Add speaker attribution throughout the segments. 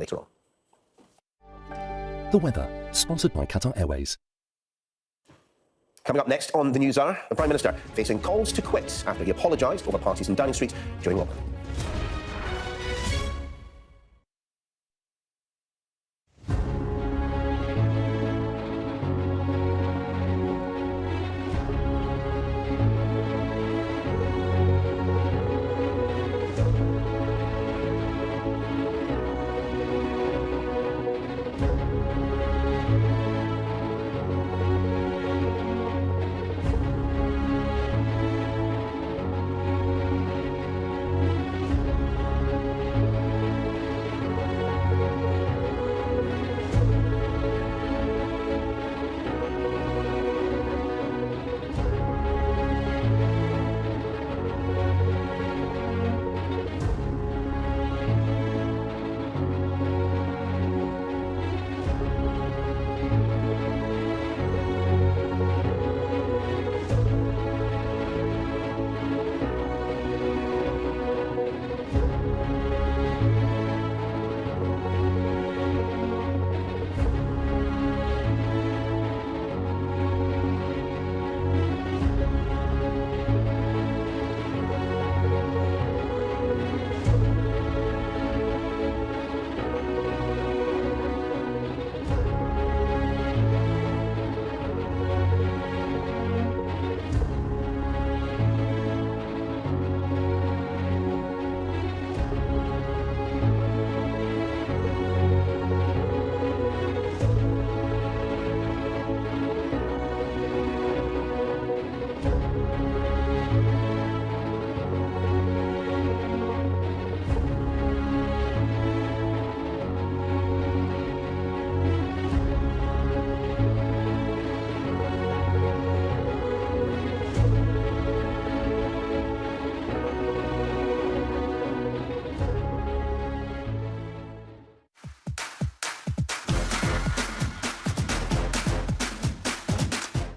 Speaker 1: later on.
Speaker 2: The weather, sponsored by Qatar Airways.
Speaker 1: Coming up next on the News Hour, the Prime Minister facing calls to quit after he apologised over parties in Downing Street during lockdown.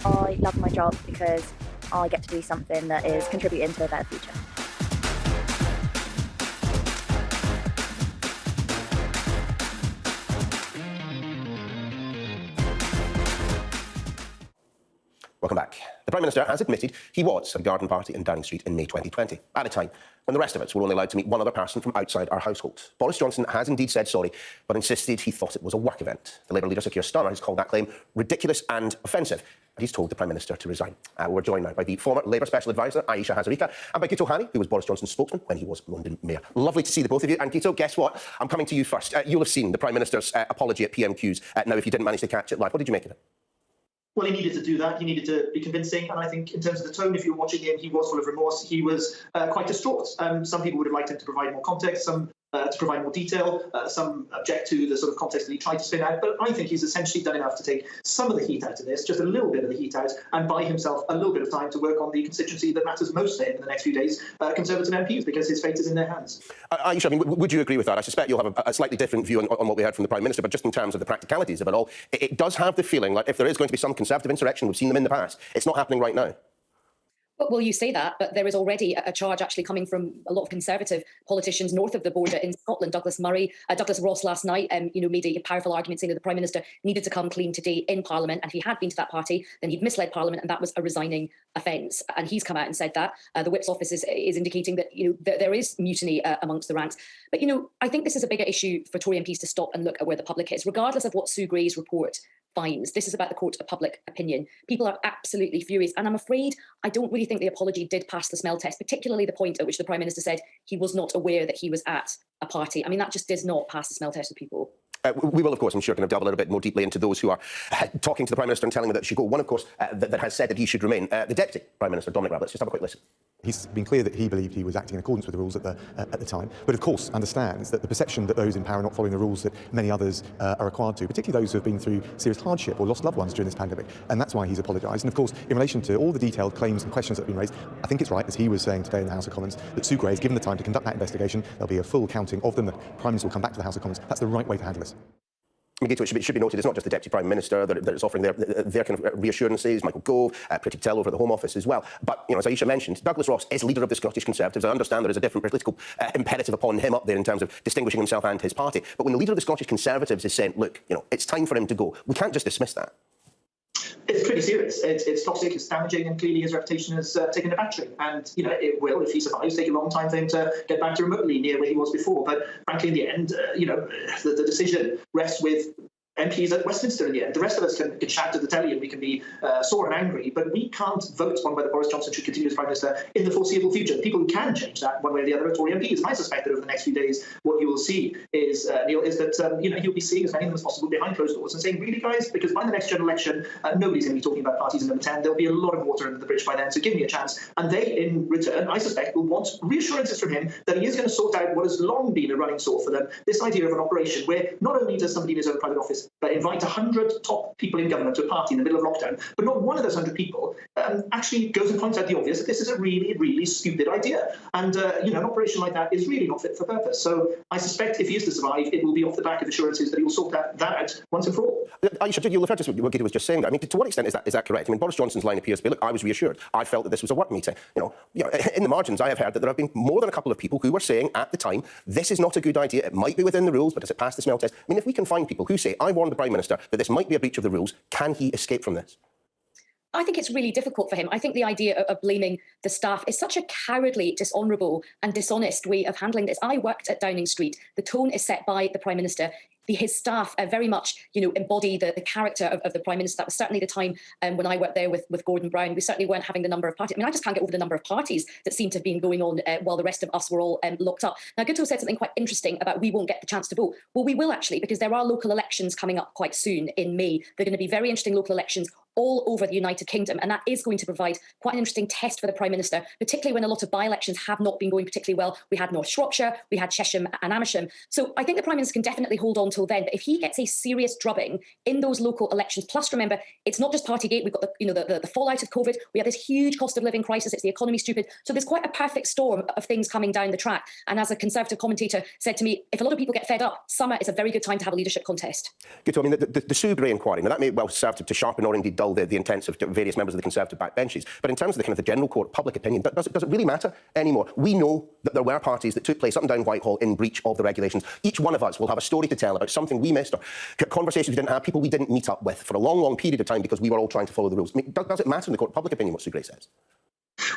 Speaker 3: I love my job because I get to do something that is contributing to a better future.
Speaker 1: Welcome back. The Prime Minister has admitted he was at a garden party in Downing Street in May 2020, at a time when the rest of us were only allowed to meet one other person from outside our household. Boris Johnson has indeed said sorry, but insisted he thought it was a work event. The Labour leader, Sir Keir Starmer, has called that claim ridiculous and offensive, and he's told the Prime Minister to resign. We're joined now by the former Labour Special Advisor, Aisha Hazarika, and by Guto Hani, who was Boris Johnson's spokesman when he was London Mayor. Lovely to see the both of you. And Guto, guess what? I'm coming to you first. You'll have seen the Prime Minister's apology at PMQs. Now, if you didn't manage to catch it live, what did you make of it?
Speaker 4: Well, he needed to do that. He needed to be convincing. And I think in terms of the tone, if you were watching him, he was full of remorse. He was quite distraught. Some people would have liked him to provide more context, some to provide more detail. Some object to the sort of context that he tried to spin out. But I think he's essentially done enough to take some of the heat out of this, just a little bit of the heat out, and buy himself a little bit of time to work on the constituency that matters most to him in the next few days, Conservative MPs, because his fate is in their hands.
Speaker 1: Aisha, I mean, would you agree with that? I suspect you'll have a slightly different view on what we heard from the Prime Minister, but just in terms of the practicalities of it all, it does have the feeling like if there is going to be some Conservative insurrection, we've seen them in the past, it's not happening right now.
Speaker 5: Well, you say that, but there is already a charge actually coming from a lot of Conservative politicians north of the border in Scotland. Douglas Ross last night, made a powerful argument saying that the Prime Minister needed to come clean today in Parliament, and if he had been to that party, then he'd misled Parliament, and that was a resigning offence. And he's come out and said that. The Whip's office is indicating that there is mutiny amongst the ranks. But I think this is a bigger issue for Tory MPs to stop and look at where the public is, regardless of what Sue Gray's report finds. This is about the court of public opinion. People are absolutely furious, and I'm afraid I don't really think the apology did pass the smell test, particularly the point at which the Prime Minister said he was not aware that he was at a party. I mean, that just does not pass the smell test with people.
Speaker 1: We will, of course, I'm sure, kind of delve a little bit more deeply into those who are talking to the Prime Minister and telling him that she should go. One, of course, that has said that he should remain. The Deputy Prime Minister, Dominic Raab. Let's just have a quick listen.
Speaker 6: He's been clear that he believed he was acting in accordance with the rules at the time, but of course understands that the perception that those in power are not following the rules that many others are required to, particularly those who have been through serious hardship or lost loved ones during this pandemic, and that's why he's apologised. And of course, in relation to all the detailed claims and questions that have been raised, I think it's right, as he was saying today in the House of Commons, that Sue Gray is given the time to conduct that investigation. There'll be a full counting of them. The Prime Minister will come back to the House of Commons. That's the right way to handle this.
Speaker 1: I mean, Gato, it should be noted, it's not just the Deputy Prime Minister that is offering their kind of reassurances, Michael Gove, Priti Patel over at the Home Office as well. But, as Aisha mentioned, Douglas Ross is leader of the Scottish Conservatives. I understand there is a different political imperative upon him up there in terms of distinguishing himself and his party. But when the leader of the Scottish Conservatives is saying, look, it's time for him to go, we can't just dismiss that.
Speaker 4: It's pretty serious. It's toxic, it's damaging, and clearly his reputation has taken a battering. And, it will, if he survives, take a long time for him to get back to remotely near where he was before. But frankly, in the end, the decision rests with MPs at Westminster in the end. The rest of us can shout at the telly and we can be sore and angry, but we can't vote on whether Boris Johnson should continue as Prime Minister in the foreseeable future. The people who can change that one way or the other are Tory MPs. And I suspect that over the next few days, what you will see is, Neil, is that he'll be seeing as many of them as possible behind closed doors and saying, really, guys, because by the next general election, nobody's going to be talking about parties in number 10. There'll be a lot of water under the bridge by then, so give me a chance. And they, in return, I suspect, will want reassurances from him that he is going to sort out what has long been a running sore for them, this idea of an operation where not only does somebody in his own private office invite 100 top people in government to a party in the middle of lockdown, but not one of those 100 people actually goes and points out the obvious that this is a really, really stupid idea. And, an operation like that is really not fit for purpose. So I suspect if he is to survive, it will be off the back of assurances that he will sort that out once and for all.
Speaker 1: Aisha, you referred to what Gato was just saying there. I mean, to what extent is that correct? I mean, Boris Johnson's line appears to be, look, I was reassured. I felt that this was a work meeting. In the margins, I have heard that there have been more than a couple of people who were saying at the time, this is not a good idea. It might be within the rules, but does it pass the smell test? I mean, if we can find people who say, I warned the Prime Minister that this might be a breach of the rules, can he escape from this?
Speaker 5: I think it's really difficult for him. I think the idea of blaming the staff is such a cowardly, dishonourable and dishonest way of handling this. I worked at Downing Street. The tone is set by the Prime Minister. His staff very much, embody the character of the Prime Minister. That was certainly the time when I worked there with Gordon Brown. We certainly weren't having the number of parties. I mean, I just can't get over the number of parties that seem to have been going on while the rest of us were all locked up. Now, Gato said something quite interesting about we won't get the chance to vote. Well, we will actually, because there are local elections coming up quite soon in May. They're going to be very interesting local elections all over the United Kingdom. And that is going to provide quite an interesting test for the Prime Minister, particularly when a lot of by-elections have not been going particularly well. We had North Shropshire, we had Chesham and Amersham. So I think the Prime Minister can definitely hold on till then. But if he gets a serious drubbing in those local elections, plus remember, it's not just Partygate. We've got the fallout of COVID. We have this huge cost of living crisis. It's the economy stupid. So there's quite a perfect storm of things coming down the track. And as a Conservative commentator said to me, if a lot of people get fed up, summer is a very good time to have a leadership contest.
Speaker 1: Good. I mean, the Sue Gray inquiry, now that may well serve to sharpen or indeed dull the intents of various members of the Conservative backbenches. But in terms of the kind of the general court public opinion, does it really matter anymore? We know that there were parties that took place up and down Whitehall in breach of the regulations. Each one of us will have a story to tell about something we missed or conversations we didn't have, people we didn't meet up with for a long, long period of time because we were all trying to follow the rules. I mean, does it matter in the court public opinion what Sue Gray says?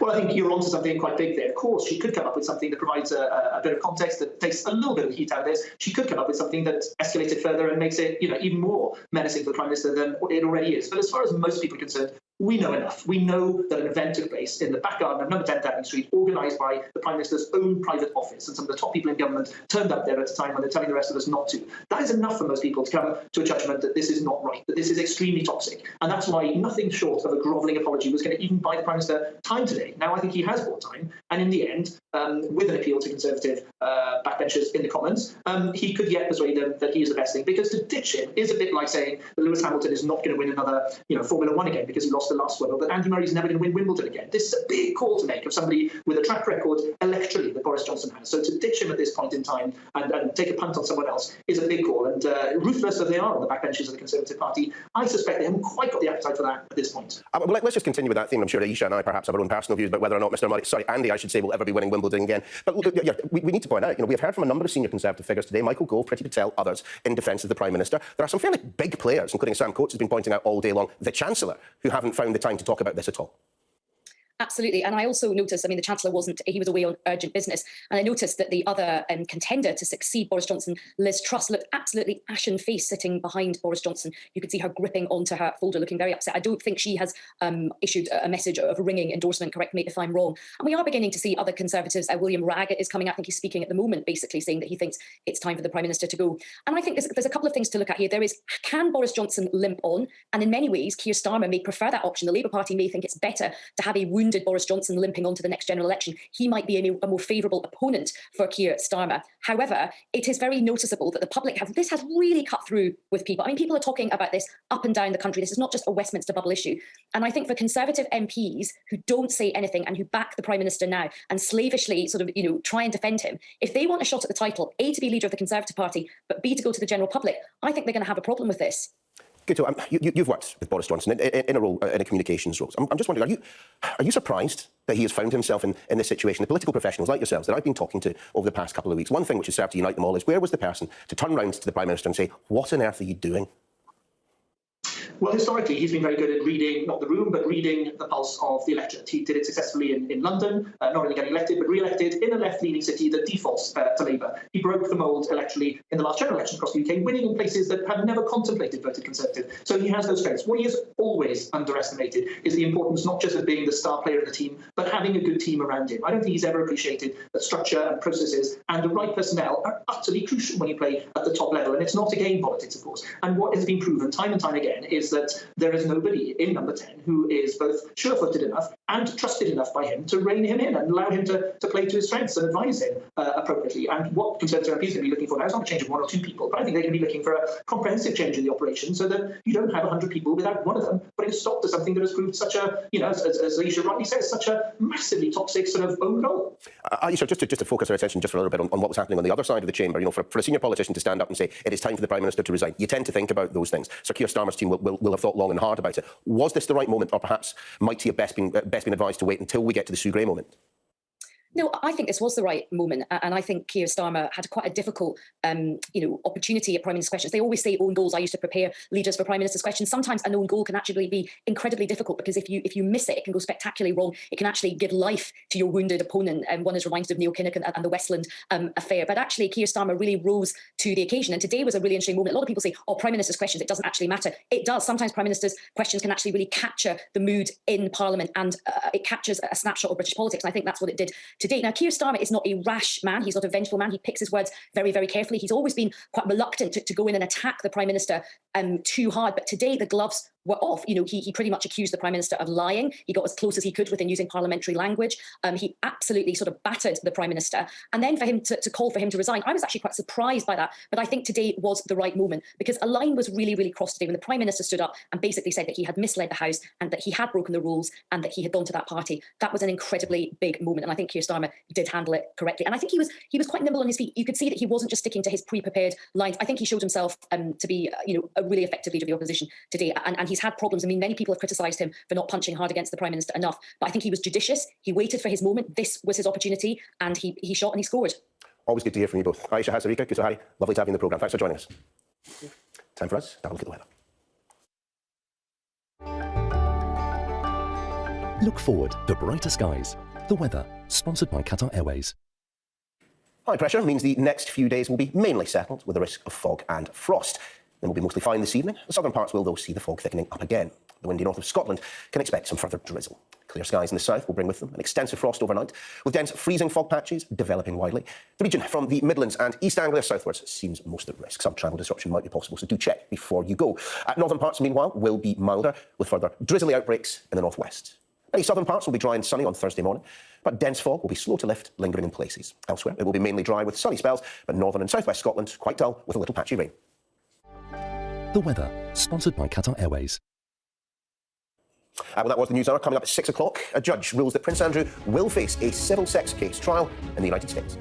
Speaker 4: Well, I think you're onto something quite big there. Of course, she could come up with something that provides a bit of context, that takes a little bit of the heat out of this. She could come up with something that escalates it further and makes it, even more menacing for the Prime Minister than it already is. But as far as most people are concerned, we know enough. We know that an event took place in the back garden of number 10 Downing Street, organised by the Prime Minister's own private office, and some of the top people in government turned up there at a time when they're telling the rest of us not to. That is enough for most people to come to a judgment that this is not right, that this is extremely toxic. And that's why nothing short of a grovelling apology was going to even buy the Prime Minister time today. Now, I think he has bought time, and in the end, with an appeal to Conservative backbenchers in the Commons, he could yet persuade them that he is the best thing, because to ditch him is a bit like saying that Lewis Hamilton is not going to win another Formula One again because he lost the last one, or that Andy Murray's never going to win Wimbledon again. This is a big call to make of somebody with a track record electorally that Boris Johnson has. So to ditch him at this point in time and take a punt on someone else is a big call. And ruthless as they are on the backbenches of the Conservative Party, I suspect they haven't quite got the appetite for that at this point.
Speaker 1: Well, let's just continue with that theme. I'm sure Aisha and I perhaps have our own personal views about whether or not Andy, I should say, will ever be winning Wimbledon again. But we need to point out, we have heard from a number of senior Conservative figures today, Michael Gove, Priti Patel, others, in defence of the Prime Minister. There are some fairly big players, including Sam Coates has been pointing out all day long, the Chancellor, who haven't found the time to talk about this at all.
Speaker 5: Absolutely. And I also noticed, the Chancellor he was away on urgent business. And I noticed that the other contender to succeed Boris Johnson, Liz Truss, looked absolutely ashen-faced sitting behind Boris Johnson. You could see her gripping onto her folder, looking very upset. I don't think she has issued a message of ringing endorsement, correct me if I'm wrong. And we are beginning to see other Conservatives. William Raggett is coming out. I think he's speaking at the moment, basically saying that he thinks it's time for the Prime Minister to go. And I think there's a couple of things to look at here. There is, can Boris Johnson limp on? And in many ways, Keir Starmer may prefer that option. The Labour Party may think it's better to have a wounded wounded Boris Johnson limping on to the next general election, he might be a more favourable opponent for Keir Starmer. However, it is very noticeable that the public this has really cut through with people. I mean, people are talking about this up and down the country. This is not just a Westminster bubble issue. And I think for Conservative MPs who don't say anything and who back the Prime Minister now and slavishly sort of, try and defend him, if they want a shot at the title, A, to be leader of the Conservative Party, but B, to go to the general public, I think they're going to have a problem with this.
Speaker 1: Good. So you've worked with Boris Johnson in a role, in a communications role. I'm just wondering, are you surprised that he has found himself in this situation? The political professionals like yourselves that I've been talking to over the past couple of weeks, one thing which has served to unite them all is, where was the person to turn round to the Prime Minister and say, what on earth are you doing?
Speaker 4: Well, historically, he's been very good at reading, not the room, but reading the pulse of the electorate. He did it successfully in London, not only getting elected, but re-elected in a left-leaning city that defaults to Labour. He broke the mould electorally in the last general election across the UK, winning in places that had never contemplated voted Conservative. So he has those strengths. What he has always underestimated is the importance not just of being the star player of the team, but having a good team around him. I don't think he's ever appreciated that structure and processes and the right personnel are utterly crucial when you play at the top level. And it's not a game politics, of course. And what has been proven time and time again is that there is nobody in number 10 who is both sure-footed enough and trusted enough by him to rein him in and allow him to play to his strengths and advise him appropriately. And what Conservative MPs are going to be looking for now is not a change of one or two people, but I think they're going to be looking for a comprehensive change in the operation so that you don't have 100 people without one of them putting a stop to something that has proved such a, as Alicia rightly says, such a massively toxic sort of own goal.
Speaker 1: Alicia, just to focus our attention just for a little bit on what was happening on the other side of the chamber, for a senior politician to stand up and say it is time for the Prime Minister to resign, you tend to think about those things. Sir Keir Starmer's team will have thought long and hard about it. Was this the right moment, or perhaps might he have best been advised to wait until we get to the Sue Gray moment?
Speaker 5: No, I think this was the right moment, and I think Keir Starmer had quite a difficult, opportunity at Prime Minister's questions. They always say own goals. I used to prepare leaders for Prime Minister's questions. Sometimes an own goal can actually be incredibly difficult because if you miss it, it can go spectacularly wrong. It can actually give life to your wounded opponent. And one is reminded of Neil Kinnock and the Westland affair. But actually, Keir Starmer really rose to the occasion. And today was a really interesting moment. A lot of people say, "Oh, Prime Minister's questions, it doesn't actually matter." It does. Sometimes Prime Minister's questions can actually really capture the mood in Parliament, and it captures a snapshot of British politics. And I think that's what it did today. Now, Keir Starmer is not a rash man. He's not a vengeful man. He picks his words very, very carefully. He's always been quite reluctant to go in and attack the Prime Minister too hard. But today the gloves were off. He pretty much accused the Prime Minister of lying. He got as close as he could within using parliamentary language. He absolutely sort of battered the Prime Minister. And then for him to call for him to resign, I was actually quite surprised by that. But I think today was the right moment because a line was really, really crossed today when the Prime Minister stood up and basically said that he had misled the House and that he had broken the rules and that he had gone to that party. That was an incredibly big moment. And I think Keir Starmer did handle it correctly. And I think he was quite nimble on his feet. You could see that he wasn't just sticking to his pre-prepared lines. I think he showed himself to be, a really effective leader of the opposition today. And he's had problems. I mean, many people have criticised him for not punching hard against the Prime Minister enough. But I think he was judicious. He waited for his moment. This was his opportunity. And he shot and he scored. Always good to hear from you both. Aisha Hazarika, Kusahari, lovely to have you in the programme. Thanks for joining us. Time for us to have a look at the weather.
Speaker 2: Look forward, the brighter skies. The weather, sponsored by Qatar Airways.
Speaker 1: High pressure means the next few days will be mainly settled with a risk of fog and frost. Then we'll be mostly fine this evening. The southern parts will, though, see the fog thickening up again. The windy north of Scotland can expect some further drizzle. Clear skies in the south will bring with them an extensive frost overnight, with dense freezing fog patches developing widely. The region from the Midlands and East Anglia southwards seems most at risk. Some travel disruption might be possible, so do check before you go. Northern parts, meanwhile, will be milder, with further drizzly outbreaks in the northwest. Many southern parts will be dry and sunny on Thursday morning, but dense fog will be slow to lift, lingering in places. Elsewhere, it will be mainly dry with sunny spells, but northern and southwest Scotland quite dull with a little patchy rain.
Speaker 2: The weather, sponsored by Qatar Airways.
Speaker 1: Well, that was the news hour. Coming up at 6 o'clock, a judge rules that Prince Andrew will face a civil sex case trial in the United States.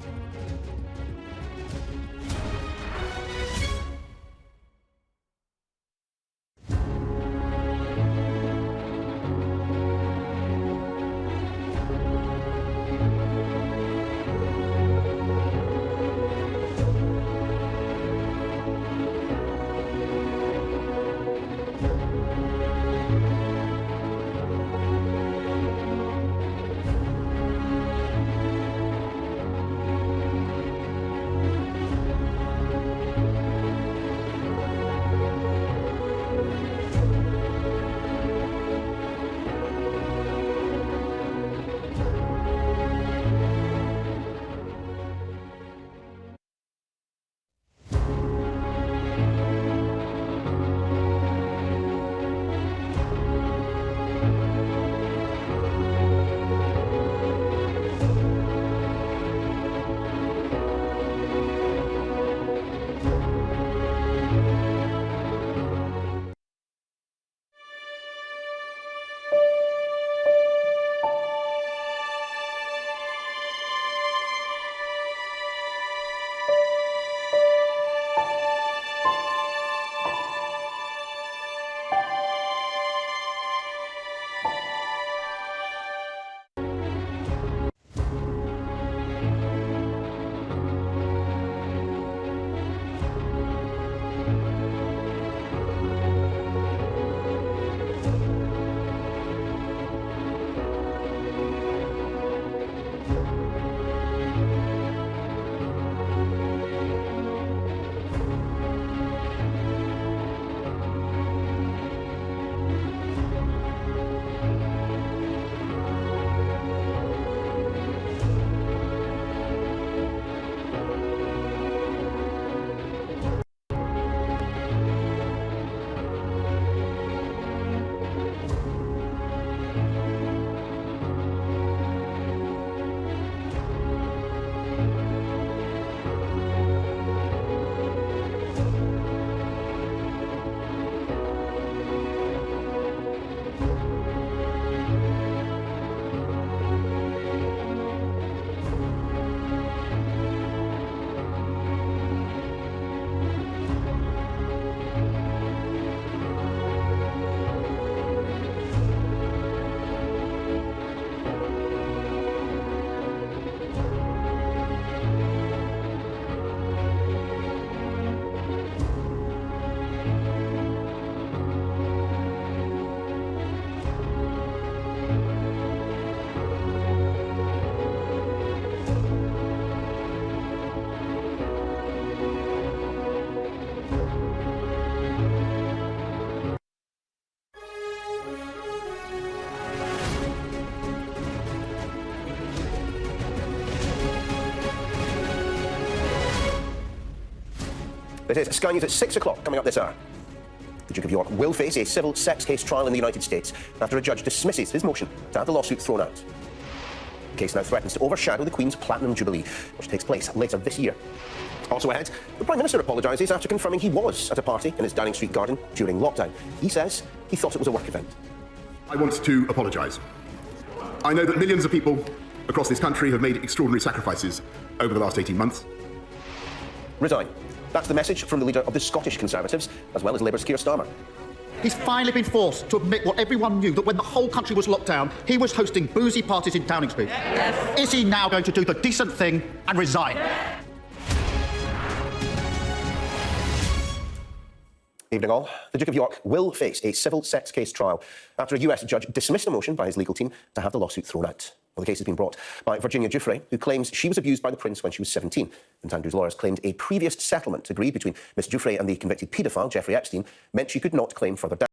Speaker 1: It is Sky News at 6 o'clock coming up this hour. The Duke of York will face a civil sex case trial in the United States after a judge dismisses his motion to have the lawsuit thrown out. The case now threatens to overshadow the Queen's Platinum Jubilee, which takes place later this year. Also ahead, the Prime Minister apologises after confirming he was at a party in his Downing Street garden during lockdown. He says he thought it was a work event.
Speaker 7: I want to apologise. I know that millions of people across this country have made extraordinary sacrifices over the last 18 months.
Speaker 1: Resign. That's the message from the leader of the Scottish Conservatives, as well as Labour's Keir Starmer.
Speaker 8: He's finally been forced to admit what everyone knew, that when the whole country was locked down, he was hosting boozy parties in Downing Street. Yes. Is he now going to do the decent thing and resign?
Speaker 1: Evening all. The Duke of York will face a civil sex case trial after a US judge dismissed a motion by his legal team to have the lawsuit thrown out. Well, the case has been brought by Virginia Giuffre, who claims she was abused by the Prince when she was 17. St Andrew's lawyers claimed a previous settlement agreed between Miss Giuffre and the convicted paedophile Jeffrey Epstein meant she could not claim further damage.